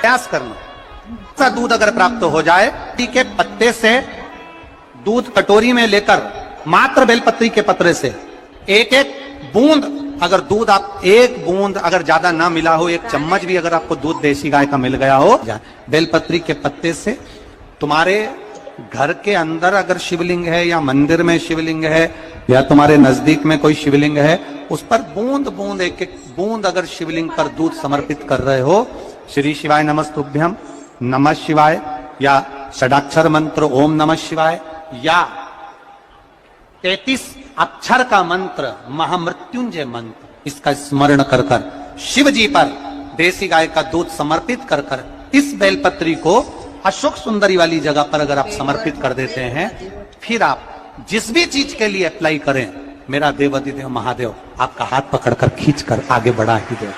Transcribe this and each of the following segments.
प्रयास करना। ऐसा दूध अगर प्राप्त हो जाए, के पत्ते से दूध कटोरी में लेकर मात्र बेलपत्री के पत्रे से एक एक बूंद, अगर दूध आप एक बूंद अगर ज्यादा ना मिला हो, एक चम्मच भी अगर आपको दूध देसी गाय का मिल गया हो, बेलपत्री के पत्ते से तुम्हारे घर के अंदर अगर शिवलिंग है या मंदिर में शिवलिंग है या तुम्हारे नजदीक में कोई शिवलिंग है, उस पर बूंद बूंद एक एक बूंद अगर शिवलिंग पर दूध समर्पित कर रहे हो, श्री शिवाय नमस्तुभ्यम, नमः शिवाय, या षडाक्षर मंत्र ओम नमः शिवाय, या 33 अक्षर का मंत्र महामृत्युंजय मंत्र, इसका स्मरण कर कर शिव जी पर देसी गाय का दूध समर्पित कर कर इस बेलपत्री को अशोक सुंदरी वाली जगह पर अगर आप समर्पित कर देते हैं, फिर आप जिस भी चीज के लिए अप्लाई करें, मेरा देवाधिदेव महादेव आपका हाथ पकड़कर खींचकर आगे बढ़ा ही दे।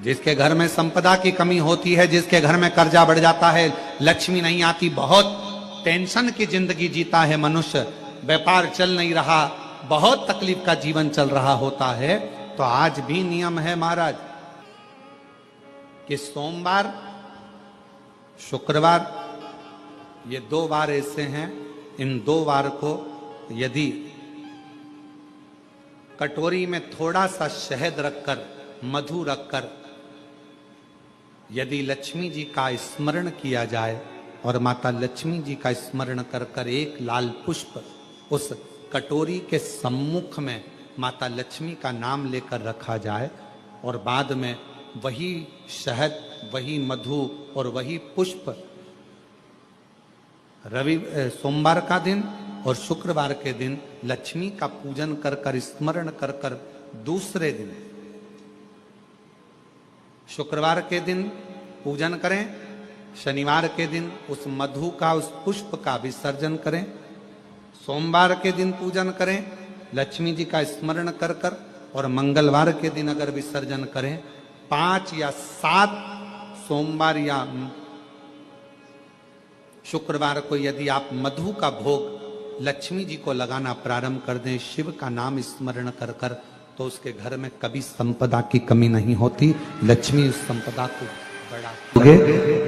जिसके घर में संपदा की कमी होती है, जिसके घर में कर्जा बढ़ जाता है, लक्ष्मी नहीं आती, बहुत टेंशन की जिंदगी जीता है मनुष्य, व्यापार चल नहीं रहा, बहुत तकलीफ का जीवन चल रहा होता है, तो आज भी नियम है महाराज कि सोमवार शुक्रवार ये 2 बार ऐसे हैं, इन 2 बार को यदि कटोरी में थोड़ा सा शहद रखकर, मधु रखकर यदि लक्ष्मी जी का स्मरण किया जाए और माता लक्ष्मी जी का स्मरण कर कर एक लाल पुष्प उस कटोरी के सम्मुख में माता लक्ष्मी का नाम लेकर रखा जाए और बाद में वही शहद, वही मधु और वही पुष्प सोमवार का दिन और शुक्रवार के दिन लक्ष्मी का पूजन कर कर, स्मरण कर कर, दूसरे दिन शुक्रवार के दिन पूजन करें, शनिवार के दिन उस मधु का, उस पुष्प का विसर्जन करें, सोमवार के दिन पूजन करें लक्ष्मी जी का स्मरण कर कर, और मंगलवार के दिन अगर विसर्जन करें, 5 या 7 सोमवार या शुक्रवार को यदि आप मधु का भोग लक्ष्मी जी को लगाना प्रारंभ कर दें, शिव का नाम स्मरण कर कर, तो उसके घर में कभी संपदा की कमी नहीं होती, लक्ष्मी उस संपदा को बढ़ाओगे।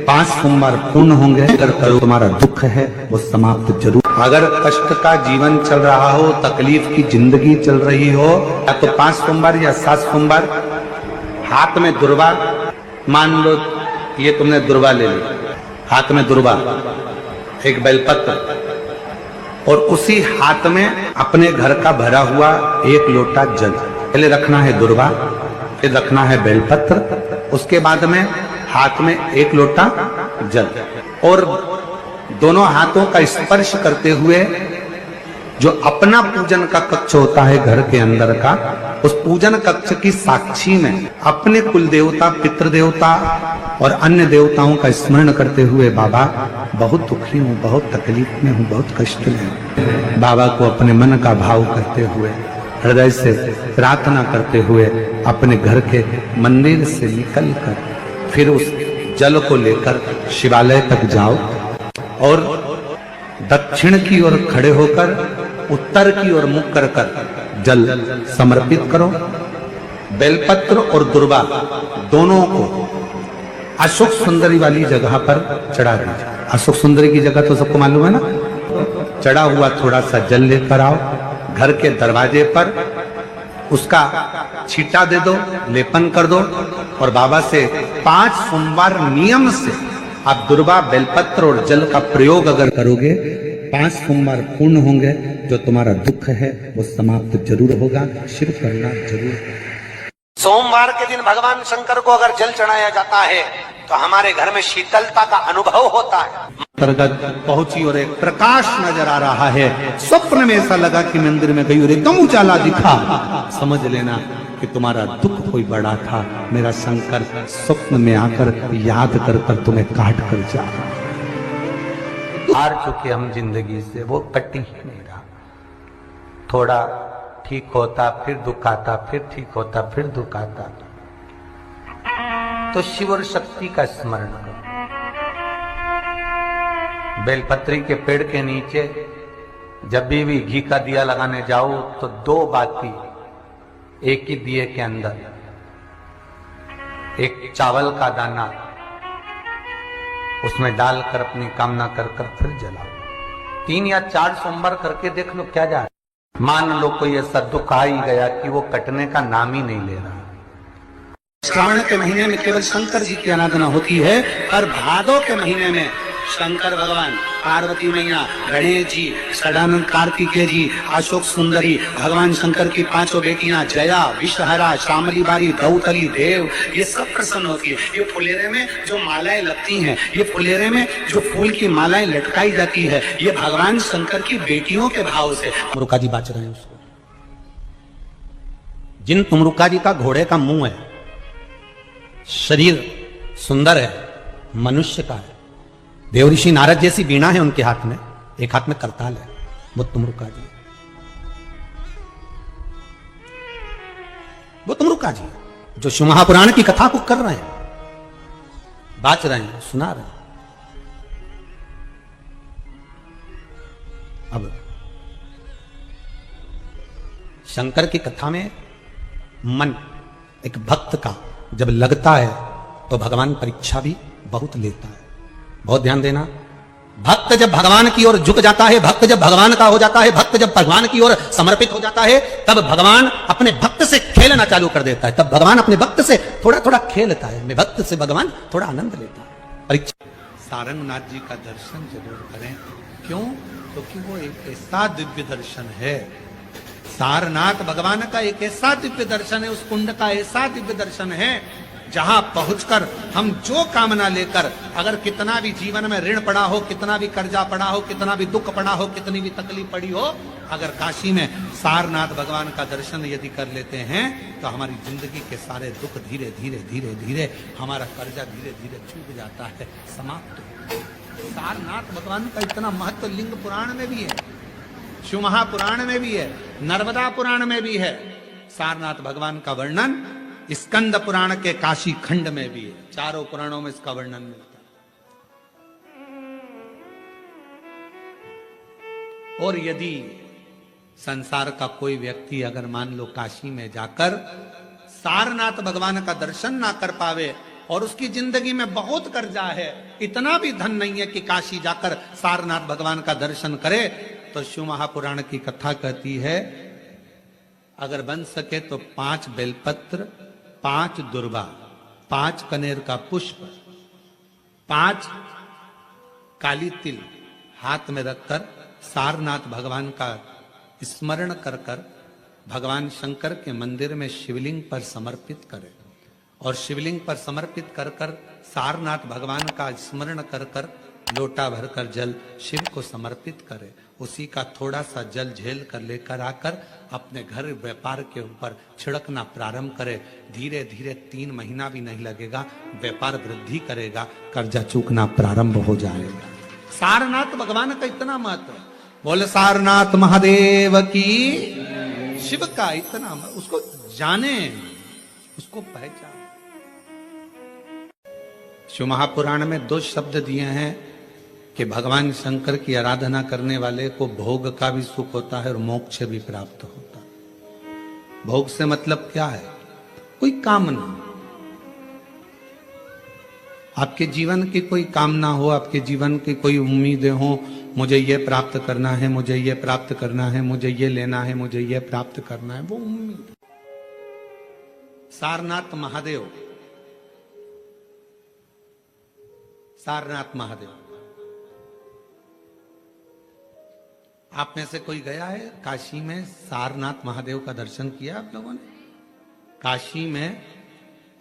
5 सोमवार पूर्ण होंगे, अगर करो तुम्हारा दुख है वो समाप्त जरूर। अगर कष्ट का जीवन चल रहा हो, तकलीफ की जिंदगी चल रही हो, या तो 5 सोमवार या 7 सोमवार हाथ में दुर्वा, मान लो ये तुमने दुर्वा ले ली, हाथ में दुर्वा, एक बेलपत्र, और उसी हाथ में अपने घर का भरा हुआ 1 लोटा जल, पहले रखना है दुर्वा, फिर रखना है बेलपत्र, उसके बाद में हाथ में 1 लोटा जल, और दोनों हाथों का स्पर्श करते हुए जो अपना पूजन का कक्ष होता है घर के अंदर का, उस पूजन कक्ष की साक्षी में अपने कुल देवता, पितृ देवता और अन्य देवताओं का स्मरण करते हुए, बाबा बहुत दुखी हूँ, बहुत तकलीफ में हूँ, बहुत कष्ट में हूँ, बाबा को अपने मन का भाव करते हुए, हृदय से प्रार्थना करते हुए अपने घर के मंदिर से निकल कर फिर उस जल को लेकर शिवालय तक जाओ और दक्षिण की ओर खड़े होकर उत्तर की ओर मुख कर कर जल समर्पित करो। बेलपत्र और दुर्वा दोनों को अशोक सुंदरी वाली जगह पर चढ़ा दीजिए। अशोक सुंदरी की जगह तो सबको मालूम है ना। चढ़ा हुआ थोड़ा सा जल लेकर आओ, घर के दरवाजे पर उसका छींटा दे दो, लेपन कर दो, और बाबा से 5 सोमवार नियम से आप दुर्वा, बेलपत्र और जल का प्रयोग अगर करोगे, 5 सोमवार पूर्ण होंगे, जो तुम्हारा दुख है वो समाप्त जरूर होगा, शिव करना जरूर। सोमवार के दिन भगवान शंकर को अगर जल चढ़ाया जाता है तो हमारे घर में शीतलता का अनुभव होता है। अंतर्गत पहुंची और एक प्रकाश नजर आ रहा है, स्वप्न में ऐसा लगा कि मंदिर में गई और एकदम उजाला दिखा, समझ लेना कि तुम्हारा दुख कोई बड़ा था, मेरा शंकर स्वप्न में आकर याद कर कर तुम्हें काट कर जा। हार चुके हम जिंदगी से, वो कटी ही नहीं रहा। थोड़ा ठीक होता फिर दुख आता, फिर ठीक होता फिर दुख आता। तो शिव और शक्ति का स्मरण करो। बेलपत्री के पेड़ के नीचे जब भी घी का दिया लगाने जाओ तो 2 बाती एक ही दिए के अंदर एक चावल का दाना उसमें डालकर अपनी कामना कर कर फिर जलाओ। 3 या 4 सोमवार करके देख लो क्या जा। मान लो कोई ऐसा दुख आ ही गया कि वो कटने का नाम ही नहीं ले रहा। श्रावण के महीने में केवल शंकर जी की आराधना होती है और भादो के महीने में शंकर भगवान, पार्वती मैया, गणेश जी, सदानंद कार्तिकेय जी, अशोक सुंदरी, भगवान शंकर की 5 बेटियां जया, विषहरा, श्यामली बारी, दौतली, देव, ये सब प्रसन्न होती है। ये फुलेरे में जो मालाएं लगती हैं, ये फुलेरे में जो फूल की मालाएं लटकाई जाती है, ये भगवान शंकर की बेटियों के भाव से तुमरुका जी बाच रहे हैं उसको। जिन तुमरुका जी का घोड़े का मुंह है, शरीर सुंदर है, मनुष्य का है, देवऋषि नारद जैसी वीणा है उनके हाथ में, एक हाथ में करताल है, वो तुमरुका जी, वो तुमरुका जी जो शिव महापुराण की कथा को कर रहे हैं, बाच रहे हैं, सुना रहे हैं। अब शंकर की कथा में मन एक भक्त का जब लगता है तो भगवान परीक्षा भी बहुत लेता है। बहुत ध्यान देना, भक्त जब भगवान की ओर झुक जाता है, भक्त जब भगवान का हो जाता है, भक्त जब भगवान की ओर समर्पित हो जाता है, तब भगवान अपने भक्त से खेलना चालू कर देता है। तब भगवान अपने भक्त से थोड़ा थोड़ा खेलता है, मैं भक्त से भगवान थोड़ा आनंद लेता है। परीक्षा सारंगनाथ जी का दर्शन जरूर करें। क्यों? क्योंकि वो एक ऐसा दिव्य दर्शन है, सारनाथ भगवान का एक ऐसा दिव्य दर्शन है, उस कुंड का ऐसा दिव्य दर्शन है जहां पहुंचकर हम जो कामना लेकर, अगर कितना भी जीवन में ऋण पड़ा हो, कितना भी कर्जा पड़ा हो, कितना भी दुख पड़ा हो, कितनी भी तकलीफ पड़ी हो, अगर काशी में सारनाथ भगवान का दर्शन यदि कर लेते हैं तो हमारी जिंदगी के सारे दुख धीरे धीरे धीरे धीरे, हमारा कर्जा धीरे धीरे छूट जाता है, समाप्त हो। सारनाथ भगवान का इतना महत्व लिंग पुराण में भी है, शिव महापुराण में भी है, नर्मदा पुराण में भी है। सारनाथ भगवान का वर्णन स्कंद पुराण के काशी खंड में भी है, चारों पुराणों में इसका वर्णन मिलता है। और यदि संसार का कोई व्यक्ति अगर मान लो काशी में जाकर सारनाथ भगवान का दर्शन ना कर पावे और उसकी जिंदगी में बहुत कर्जा है, इतना भी धन नहीं है कि काशी जाकर सारनाथ भगवान का दर्शन करे, तो शिव महापुराण की कथा कहती है अगर बन सके तो 5 बेलपत्र, 5 दुर्वा, 5 कनेर का पुष्प, 5 काली तिल हाथ में रखकर सारनाथ भगवान का स्मरण कर कर भगवान शंकर के मंदिर में शिवलिंग पर समर्पित करे, और शिवलिंग पर समर्पित कर कर सारनाथ भगवान का स्मरण कर कर लोटा भरकर जल शिव को समर्पित करे, उसी का थोड़ा सा जल झेल कर लेकर आकर अपने घर व्यापार के ऊपर छिड़कना प्रारंभ करे, धीरे धीरे 3 महीना भी नहीं लगेगा, व्यापार वृद्धि करेगा, कर्जा चूकना प्रारंभ हो जाएगा। सारनाथ भगवान का इतना महत्व है, बोले सारनाथ महादेव की, शिव का इतना, उसको जाने, उसको पहचान। शिव महापुराण में 2 शब्द दिए हैं कि भगवान शंकर की आराधना करने वाले को भोग का भी सुख होता है और मोक्ष भी प्राप्त होता है। भोग से मतलब क्या है? कोई कामना, आपके जीवन की कोई कामना हो, आपके जीवन की कोई उम्मीदें हो, मुझे ये प्राप्त करना है, मुझे ये प्राप्त करना है, मुझे ये लेना है, मुझे ये प्राप्त करना है, वो उम्मीद। सारनाथ महादेव, सारनाथ महादेव, आप में से कोई गया है काशी में? सारनाथ महादेव का दर्शन किया आप लोगों ने? काशी में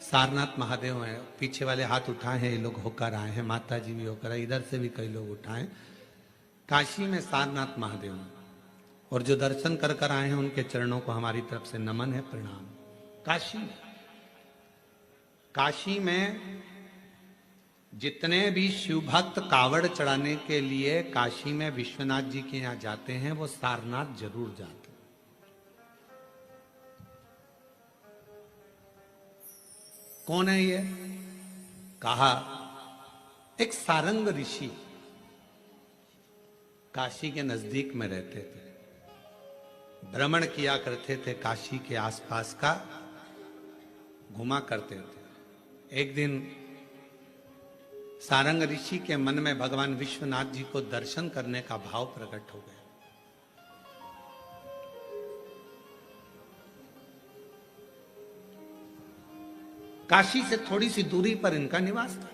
सारनाथ महादेव हैं, पीछे वाले हाथ उठाए हैं, ये लोग होकर आए हैं, माता जी भी होकर आए, इधर से भी कई लोग उठाए। काशी में सारनाथ महादेव हैं, और जो दर्शन कर कर आए हैं उनके चरणों को हमारी तरफ से नमन है, प्रणाम। काशी में जितने भी शिव भक्त कावड़ चढ़ाने के लिए काशी में विश्वनाथ जी के यहां जाते हैं, वो सारनाथ जरूर जाते हैं। कौन है ये? कहा एक सारंग ऋषि काशी के नजदीक में रहते थे, भ्रमण किया करते थे, काशी के आसपास का घुमा करते थे। एक दिन सारंग ऋषि के मन में भगवान विश्वनाथ जी को दर्शन करने का भाव प्रकट हो गया। काशी से थोड़ी सी दूरी पर इनका निवास था।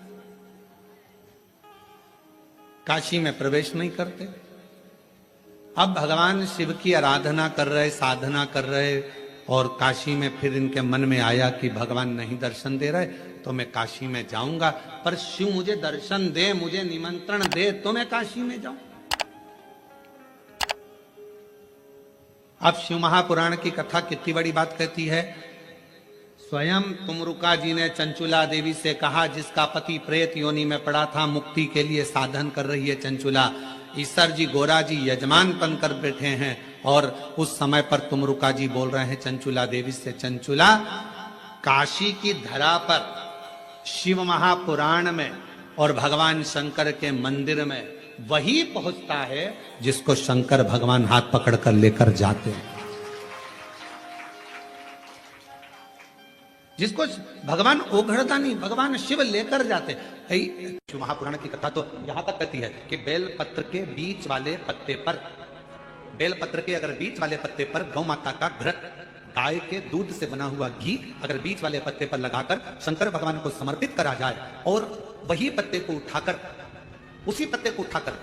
काशी में प्रवेश नहीं करते। अब भगवान शिव की आराधना कर रहे, साधना कर रहे, और काशी में फिर इनके मन में आया कि भगवान नहीं दर्शन दे रहे तो मैं काशी में जाऊंगा, पर शिव मुझे दर्शन दे, मुझे निमंत्रण दे तो मैं काशी में जाऊं। अब शिव महापुराण की कथा कितनी बड़ी बात कहती है। स्वयं तुमरुका जी ने चंचुला देवी से कहा, जिसका पति प्रेत योनि में पड़ा था, मुक्ति के लिए साधन कर रही है चंचुला। ईसर जी गोरा जी यजमान बनकर बैठे हैं, और उस समय पर तुमरुका जी बोल रहे हैं चंचुला देवी से, चंचुला काशी की धरा पर शिव महापुराण में और भगवान शंकर के मंदिर में वही पहुंचता है जिसको शंकर भगवान हाथ पकड़कर लेकर जाते हैं, जिसको भगवान ओघड़दानी भगवान शिव लेकर जाते। शिव महापुराण की कथा तो यहां तक कहती है कि बेलपत्र के बीच वाले पत्ते पर, बेलपत्र के अगर बीच वाले पत्ते पर गौ माता का घृत, गाय के दूध से बना हुआ घी अगर बीच वाले पत्ते पर लगाकर शंकर भगवान को समर्पित करा जाए, और वही पत्ते को उठाकर, उसी पत्ते को उठाकर